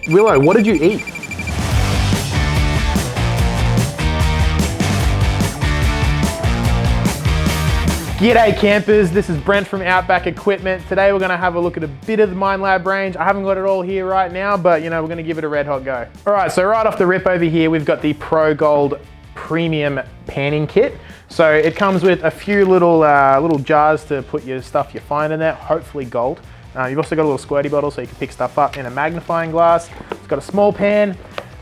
Willow, what did you eat? G'day campers, this is Brent from Outback Equipment. Today we're gonna have a look at a bit of the Minelab range. I haven't got it all here right now, but you know, we're gonna give it a red hot go. All right, so right off the rip over here, we've got the Pro Gold Premium Panning Kit. So it comes with a few little jars to put your stuff you find in there, hopefully gold. You've also got a little squirty bottle so you can pick stuff up in a magnifying glass. It's got a small pan,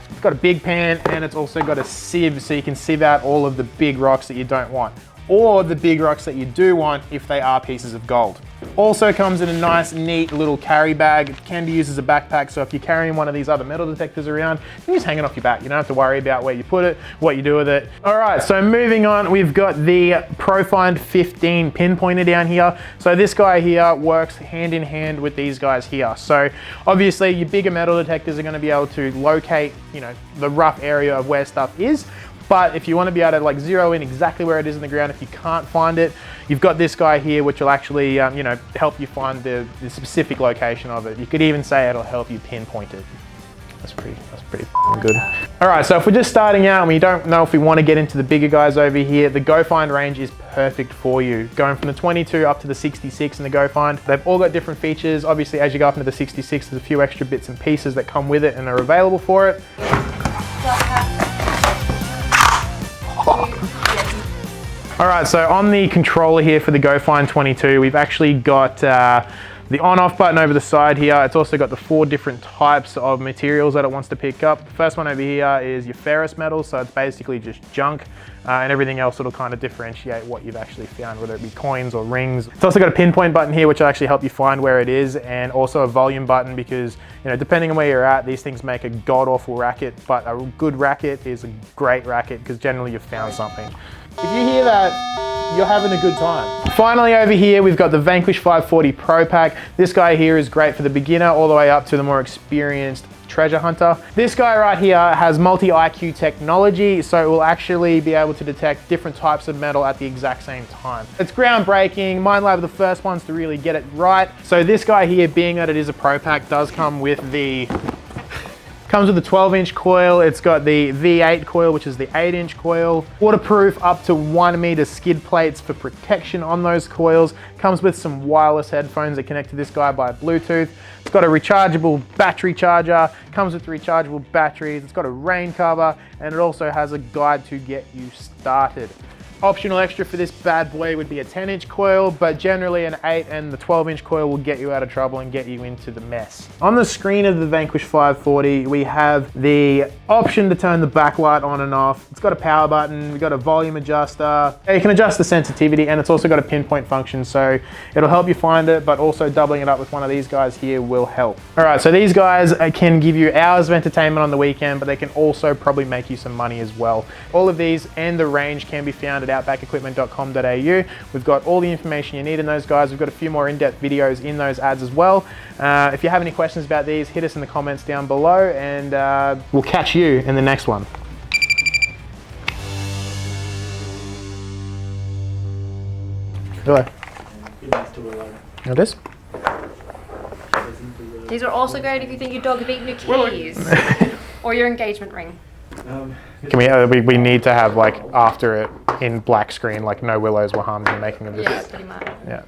it's got a big pan, and it's also got a sieve so you can sieve out all of the big rocks that you don't want, or the big rocks that you do want if they are pieces of gold. Also comes in a nice, neat little carry bag. It can be used as a backpack, so if you're carrying one of these other metal detectors around, you can just hang it off your back. You don't have to worry about where you put it, what you do with it. All right, so moving on, we've got the Profind 15 pinpointer down here. So this guy here works hand in hand with these guys here. So obviously your bigger metal detectors are gonna be able to locate, you know, the rough area of where stuff is. But if you want to be able to like zero in exactly where it is in the ground, if you can't find it, you've got this guy here, which will actually, you know, help you find the specific location of it. You could even say it'll help you pinpoint it. That's pretty good. All right, so if we're just starting out and we don't know if we want to get into the bigger guys over here, the GoFind range is perfect for you. Going from the 22 up to the 66 in the GoFind, they've all got different features. Obviously, as you go up into the 66, there's a few extra bits and pieces that come with it and are available for it. All right, so on the controller here for the GoFind 22, we've actually got the on-off button over the side here. It's also got the 4 different types of materials that it wants to pick up. The first one over here is your ferrous metal, so it's basically just junk, and everything else it'll kind of differentiate what you've actually found, whether it be coins or rings. It's also got a pinpoint button here, which will actually help you find where it is, and also a volume button because, you know, depending on where you're at, these things make a god-awful racket, but a good racket is a great racket because generally you've found something. If you hear that, you're having a good time. Finally over here, we've got the Vanquish 540 Pro Pack. This guy here is great for the beginner all the way up to the more experienced treasure hunter. This guy right here has multi-IQ technology, so it will actually be able to detect different types of metal at the exact same time. It's groundbreaking. Minelab are the first ones to really get it right. So this guy here, being that it is a Pro Pack, does come with the 12-inch coil. It's got the V8 coil, which is the 8-inch coil. Waterproof up to 1 meter skid plates for protection on those coils. Comes with some wireless headphones that connect to this guy by Bluetooth. It's got a rechargeable battery charger. Comes with rechargeable batteries. It's got a rain cover, and it also has a guide to get you started. Optional extra for this bad boy would be a 10-inch coil, but generally an 8 and the 12-inch coil will get you out of trouble and get you into the mess. On the screen of the Vanquish 540, we have the option to turn the backlight on and off. It's got a power button, we've got a volume adjuster. You can adjust the sensitivity, and it's also got a pinpoint function, so it'll help you find it, but also doubling it up with one of these guys here will help. All right, so these guys can give you hours of entertainment on the weekend, but they can also probably make you some money as well. All of these and the range can be found at outbackequipment.com.au. We've got all the information you need in those guys. We've got a few more in-depth videos in those ads as well. If you have any questions about these, hit us in the comments down below, and we'll catch you in the next one. Hello. It is? These are also great if you think your dog has eaten your keys or your engagement ring. Can we need to have like after it in black screen, like no willows were harmed in making of this. Yeah, pretty much. Yeah.